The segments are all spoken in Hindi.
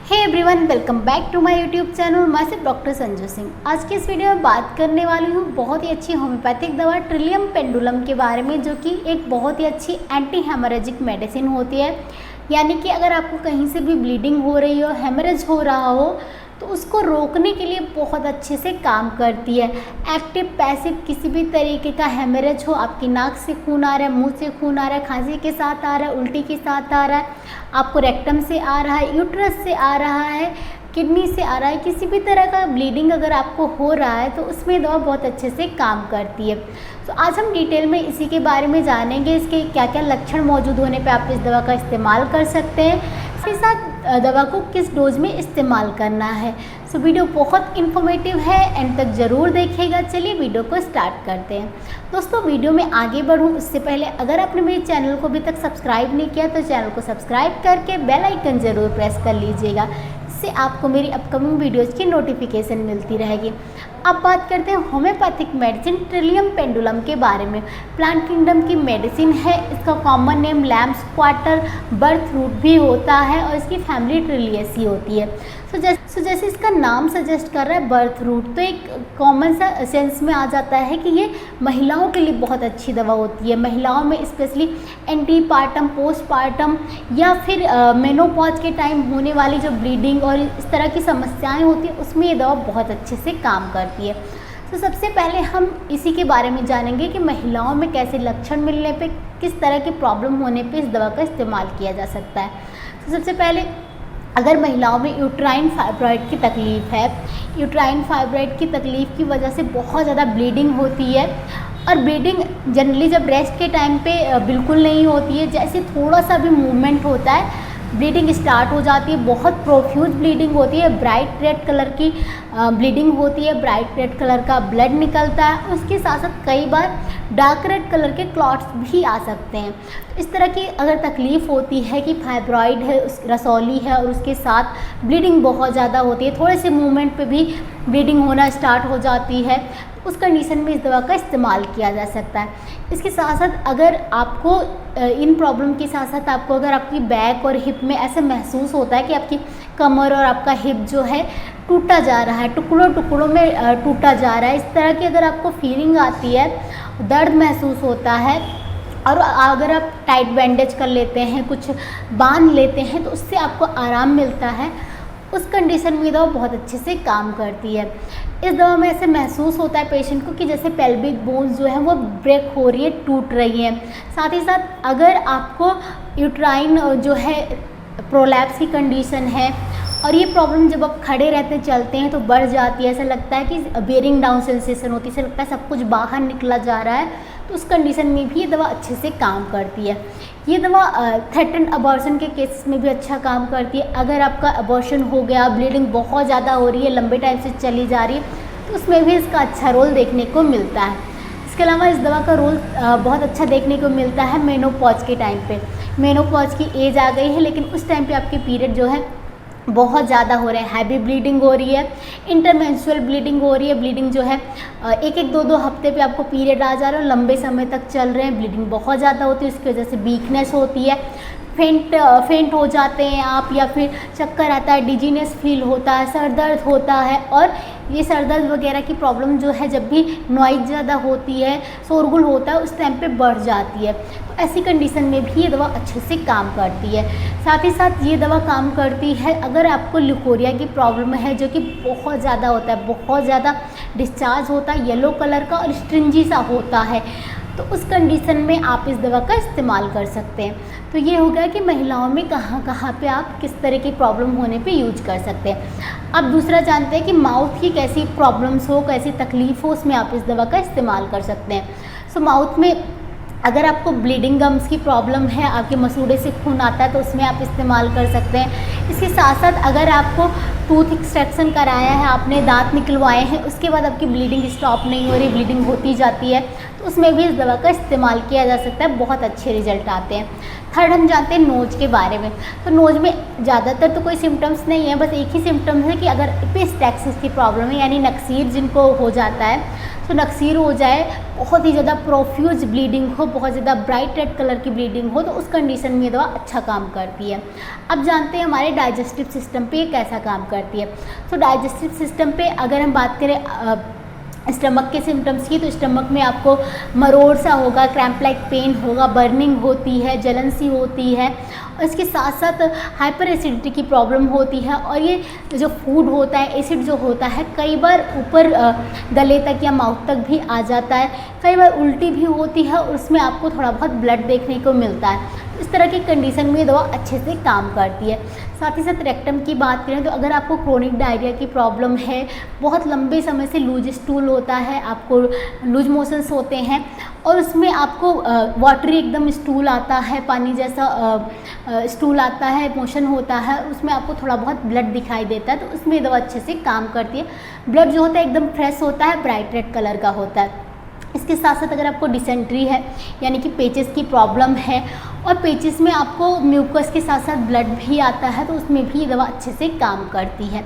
Hey everyone, welcome back to my YouTube channel. मैं सिर्फ डॉक्टर संजू सिंह। आज की इस वीडियो में बात करने वाली हूँ बहुत ही अच्छी होम्योपैथिक दवा ट्रिलियम पेंडुलम के बारे में, जो कि एक बहुत ही अच्छी एंटी हेमरेजिक मेडिसिन होती है। यानी कि अगर आपको कहीं से भी ब्लीडिंग हो रही हो, हेमरेज हो रहा हो, तो उसको रोकने के लिए बहुत अच्छे से काम करती है। एक्टिव पैसिव किसी भी तरीके का हेमरेज हो, आपकी नाक से खून आ रहा है, मुंह से खून आ रहा है, खांसी के साथ आ रहा है, उल्टी के साथ आ रहा है, आपको रेक्टम से आ रहा है, यूट्रस से आ रहा है, किडनी से आ रहा है, किसी भी तरह का ब्लीडिंग अगर आपको हो रहा है तो उसमें दवा बहुत अच्छे से काम करती है। तो आज हम डिटेल में इसी के बारे में जानेंगे, इसके क्या क्या लक्षण मौजूद होने पे आप इस दवा का इस्तेमाल कर सकते हैं, इसके साथ दवा को किस डोज में इस्तेमाल करना है। सो वीडियो बहुत इन्फॉर्मेटिव है, एंड तक ज़रूर देखिएगा। चलिए वीडियो को स्टार्ट करते हैं। दोस्तों, वीडियो में आगे बढ़ूँ उससे पहले अगर आपने मेरे चैनल को अभी तक सब्सक्राइब नहीं किया तो चैनल को सब्सक्राइब करके बेल आइकन ज़रूर प्रेस कर लीजिएगा, इससे आपको मेरी अपकमिंग वीडियोज़ की नोटिफिकेशन मिलती रहेगी। अब बात करते हैं होम्योपैथिक मेडिसिन ट्रिलियम पेंडुलम के बारे में। प्लांट किंगडम की मेडिसिन है। इसका common name lamb's quarter birth root भी होता है और इसकी फैमिली ट्रिलियसी होती है। सो जैसे इसका नाम सजेस्ट कर रहा है बर्थ रूट, तो एक कॉमन सा सेंस में आ जाता है कि ये महिलाओं के लिए बहुत अच्छी दवा होती है। महिलाओं में स्पेशली एंटीपार्टम, पोस्टपार्टम या फिर मेनोपॉज के टाइम होने वाली जो ब्लीडिंग और इस तरह की समस्याएं होती हैं, उसमें ये दवा बहुत अच्छे से काम करती है। तो सबसे पहले हम इसी के बारे में जानेंगे कि महिलाओं में कैसे लक्षण मिलने पे, किस तरह की प्रॉब्लम होने पे इस दवा का इस्तेमाल किया जा सकता है। तो सबसे पहले अगर महिलाओं में यूट्राइन फाइब्रॉइड की तकलीफ़ है, यूट्राइन फाइब्रॉइड की तकलीफ़ की वजह से बहुत ज़्यादा ब्लीडिंग होती है, और ब्लीडिंग जनरली जब रेस्ट के टाइम पे बिल्कुल नहीं होती है, जैसे थोड़ा सा भी मूवमेंट होता है ब्लीडिंग स्टार्ट हो जाती है। बहुत प्रोफ्यूज ब्लीडिंग होती है, ब्राइट रेड कलर की ब्लीडिंग होती है, ब्राइट रेड कलर का ब्लड निकलता है। उसके साथ साथ कई बार डार्क रेड कलर के क्लॉट्स भी आ सकते हैं। इस तरह की अगर तकलीफ़ होती है कि फाइब्रॉइड है, उस रसौली है और उसके साथ ब्लीडिंग बहुत ज़्यादा होती है, थोड़े से मूवमेंट पे भी ब्लीडिंग होना स्टार्ट हो जाती है, उस कंडीशन में इस दवा का इस्तेमाल किया जा सकता है। इसके साथ साथ अगर आपको इन प्रॉब्लम के साथ साथ आपको अगर आपकी बैक और हिप में ऐसा महसूस होता है कि आपकी कमर और आपका हिप जो है टूटा जा रहा है, टुकड़ों टुकड़ों में टूटा जा रहा है, इस तरह की अगर आपको फीलिंग आती है, दर्द महसूस होता है, और अगर आप टाइट बैंडेज कर लेते हैं, कुछ बांध लेते हैं, तो उससे आपको आराम मिलता है, उस कंडीशन में दवा बहुत अच्छे से काम करती है। इस दवा में ऐसे महसूस होता है पेशेंट को कि जैसे पेल्विक बोन्स जो है वो ब्रेक हो रही है, टूट रही हैं। साथ ही साथ अगर आपको यूट्राइन जो है प्रोलैप्स की कंडीशन है और ये प्रॉब्लम जब आप खड़े रहते हैं, चलते हैं तो बढ़ जाती है, ऐसा लगता है कि बेयरिंग डाउन सेंसेशन होती है, ऐसा लगता है सब कुछ बाहर निकला जा रहा है, तो उस कंडीशन में भी ये दवा अच्छे से काम करती है। ये दवा थ्रेटेंड अबॉर्शन के केसेस में भी अच्छा काम करती है। अगर आपका अबॉर्शन हो गया, ब्लीडिंग बहुत ज़्यादा हो रही है, लंबे टाइम से चली जा रही है, तो उसमें भी इसका अच्छा रोल देखने को मिलता है। इसके अलावा इस दवा का रोल बहुत अच्छा देखने को मिलता है मेनोपॉज के टाइम पे। मेनोपॉज की एज आ गई है, लेकिन उस टाइम पे आपके पीरियड जो है बहुत ज़्यादा हो रहे हैं, हैवी ब्लीडिंग हो रही है, इंटरमेंस्ट्रुअल ब्लीडिंग हो रही है, ब्लीडिंग जो है एक एक दो दो हफ्ते पे आपको पीरियड आ जा रहा है, लंबे समय तक चल रहे हैं, ब्लीडिंग बहुत ज़्यादा होती है, उसकी वजह से वीकनेस होती है, फेंट हो जाते हैं आप, या फिर चक्कर आता है, डिजीनेस फील होता है, सर दर्द होता है, और ये सर दर्द वगैरह की प्रॉब्लम जो है जब भी नॉइज़ ज़्यादा होती है, शोरगुल होता है, उस टाइम पे बढ़ जाती है। तो ऐसी कंडीशन में भी ये दवा अच्छे से काम करती है। साथ ही साथ ये दवा काम करती है अगर आपको ल्यूकोरिया की प्रॉब्लम है, जो कि बहुत ज़्यादा होता है, बहुत ज़्यादा डिस्चार्ज होता है, येलो कलर का और स्ट्रिंजी सा होता है, तो उस कंडीशन में आप इस दवा का इस्तेमाल कर सकते हैं। तो ये हो गया कि महिलाओं में कहाँ कहाँ पे आप किस तरह की प्रॉब्लम होने पे यूज कर सकते हैं। अब दूसरा जानते हैं कि माउथ की कैसी प्रॉब्लम्स हो, कैसी तकलीफ हो, उसमें आप इस दवा का इस्तेमाल कर सकते हैं। सो माउथ में अगर आपको ब्लीडिंग गम्स की प्रॉब्लम है, आपके मसूड़े से खून आता है, तो उसमें आप इस्तेमाल कर सकते हैं। इसके साथ साथ अगर आपको टूथ एक्सट्रैक्शन कराया है, आपने दांत निकलवाए हैं, उसके बाद आपकी ब्लीडिंग स्टॉप नहीं हो रही, ब्लीडिंग होती जाती है, तो उसमें भी इस दवा का इस्तेमाल किया जा सकता है, बहुत अच्छे रिजल्ट आते हैं। थर्ड हम जानते हैं नोज के बारे में। तो नोज में ज़्यादातर तो कोई सिम्टम्स नहीं है, बस एक ही सिम्टम्स है कि अगर एपिस्टैक्सिस की प्रॉब्लम है, यानी नक्सीर जिनको हो जाता है, तो नक्सीर हो जाए, बहुत ही ज़्यादा प्रोफ्यूज ब्लीडिंग हो, बहुत ज़्यादा ब्राइट रेड कलर की ब्लीडिंग हो, तो उस कंडीशन में ये दवा अच्छा काम करती है। अब जानते हैं हमारे डाइजेस्टिव सिस्टम पे कैसा काम करती है। तो डाइजेस्टिव सिस्टम पे अगर हम बात करें स्टमक के सिम्टम्स की, तो स्टमक में आपको मरोड़ सा होगा, क्रैम्प लाइक पेन होगा, बर्निंग होती है, जलन सी होती है, और इसके साथ साथ हाइपर एसिडिटी की प्रॉब्लम होती है। और ये जो फूड होता है, एसिड जो होता है, कई बार ऊपर गले तक या माउथ तक भी आ जाता है, कई बार उल्टी भी होती है, और उसमें आपको थोड़ा बहुत ब्लड देखने को मिलता है। इस तरह की कंडीशन में ये दवा अच्छे से काम करती है। साथ ही साथ रेक्टम की बात करें तो अगर आपको क्रोनिक डायरिया की प्रॉब्लम है, बहुत लंबे समय से लूज स्टूल होता है, आपको लूज मोशंस होते हैं, और उसमें आपको वाटरी एकदम स्टूल आता है, पानी जैसा स्टूल आता है, मोशन होता है, उसमें आपको थोड़ा बहुत ब्लड दिखाई देता है, तो उसमें ये दवा अच्छे से काम करती है। ब्लड जो होता है एकदम फ्रेश होता है, ब्राइट रेड कलर का होता है। इसके साथ साथ अगर आपको डिसेंट्री है, यानी कि पेचिस की प्रॉब्लम है, और पेचिस में आपको म्यूकस के साथ साथ ब्लड भी आता है, तो उसमें भी ये दवा अच्छे से काम करती है।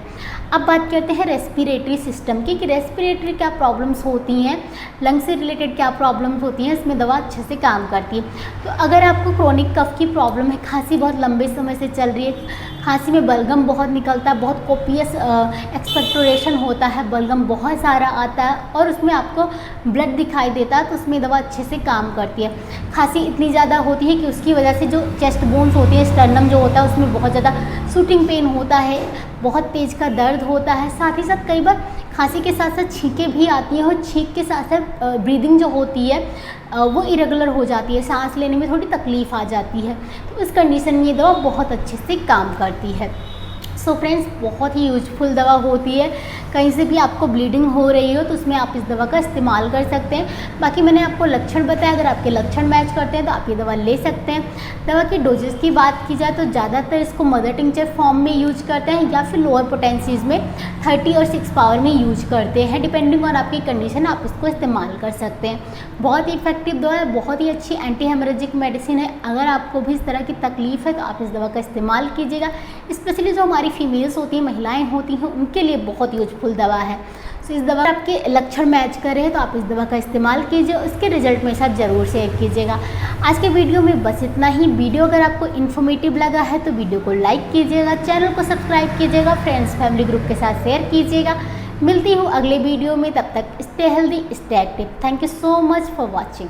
अब बात करते हैं रेस्पिरेटरी सिस्टम की, कि रेस्पिरेटरी क्या प्रॉब्लम्स होती हैं, लंग से रिलेटेड क्या प्रॉब्लम्स होती हैं, इसमें दवा अच्छे से काम करती है। तो अगर आपको क्रोनिक कफ की प्रॉब्लम है, खांसी बहुत लंबे समय से चल रही है, खांसी में बलगम बहुत निकलता है, बहुत कोपियस एक्सपेक्टोरेशन होता है, बलगम बहुत सारा आता है, और उसमें आपको ब्लड दिखाई देता है, तो उसमें दवा अच्छे से काम करती है। खांसी इतनी ज़्यादा होती है कि उसकी वजह से जो चेस्ट बोन्स होती है, स्टर्नम जो होता है, उसमें बहुत ज़्यादा शूटिंग पेन होता है, बहुत तेज़ का दर्द होता है। साथ ही साथ कई बार खांसी के साथ साथ छींकें भी आती हैं, और छींक के साथ साथ ब्रीदिंग जो होती है वो इरेगुलर हो जाती है, सांस लेने में थोड़ी तकलीफ़ आ जाती है। तो इस कंडीशन में ये दवा बहुत अच्छे से काम करती है। सो फ्रेंड्स, बहुत ही यूजफुल दवा होती है। कहीं से भी आपको ब्लीडिंग हो रही हो तो उसमें आप इस दवा का इस्तेमाल कर सकते हैं। बाकी मैंने आपको लक्षण बताया, अगर आपके लक्षण मैच करते हैं तो आप ये दवा ले सकते हैं। दवा की डोजेस की बात की जाए तो ज़्यादातर इसको मदर टिंचर फॉर्म में यूज करते हैं, या फिर लोअर पोटेंसीज में 30 और 6 पावर में यूज करते हैं। डिपेंडिंग ऑन आपकी कंडीशन आप इसको इस्तेमाल कर सकते हैं। बहुत ही इफेक्टिव दवा है, बहुत ही अच्छी एंटी हेमरेजिक मेडिसिन है। अगर आपको भी इस तरह की तकलीफ है तो आप इस दवा का इस्तेमाल कीजिएगा। स्पेशली जो हमारी फीमेल्स होती हैं, महिलाएं होती हैं, उनके लिए बहुत यूजफुल दवा है। सो इस दवा आपके लक्षण मैच कर रहे हैं तो आप इस दवा का इस्तेमाल कीजिए, उसके रिजल्ट मेरे साथ ज़रूर शेयर कीजिएगा। आज के वीडियो में बस इतना ही। वीडियो अगर आपको इन्फॉर्मेटिव लगा है तो वीडियो को लाइक कीजिएगा, चैनल को सब्सक्राइब कीजिएगा, फ्रेंड्स फैमिली ग्रुप के साथ शेयर कीजिएगा। मिलती हूँ अगले वीडियो में, तब तक stay healthy, stay active. Thank you so much for watching.